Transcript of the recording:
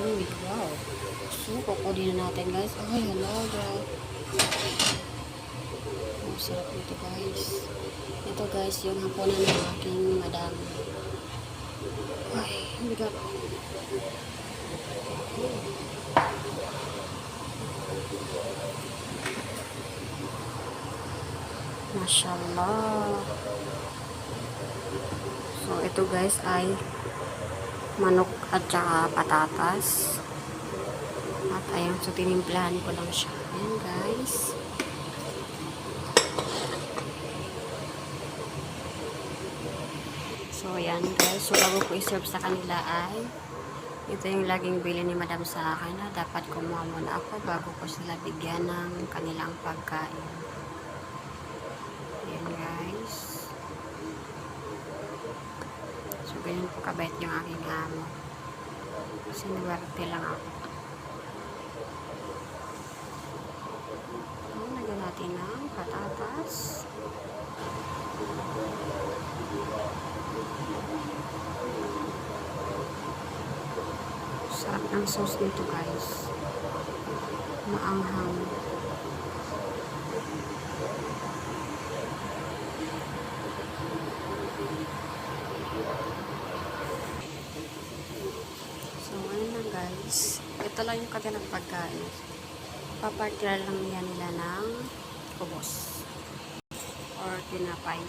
Uy, wow. So, kukunin na natin guys. Ay, hala, grabe. Oh, sarap nito guys. Ito guys, yung hapunan ng aking madam. Ay, bigat. Mashallah. So, ito guys ay manok at saka patatas. At ayun, so tinimplahan ko lang siya. Ayan guys. So, ayan guys. So, bago ko iserve sa kanila ay ito yung laging bili ni madam sa akin na dapat kumuha muna ako bago ko sila bigyan ng kanilang pagkain. Ayan guys. So, ganyan po kabait yung aking amo. Sinuwerte lang ako. So, lagyan natin ng patatas. Sarap ng sauce nito guys. Maanghang. So ngayon na guys. Ito lang yung kanilang pagkain. Papartira lang yan nila ng kubos. Or tinapay.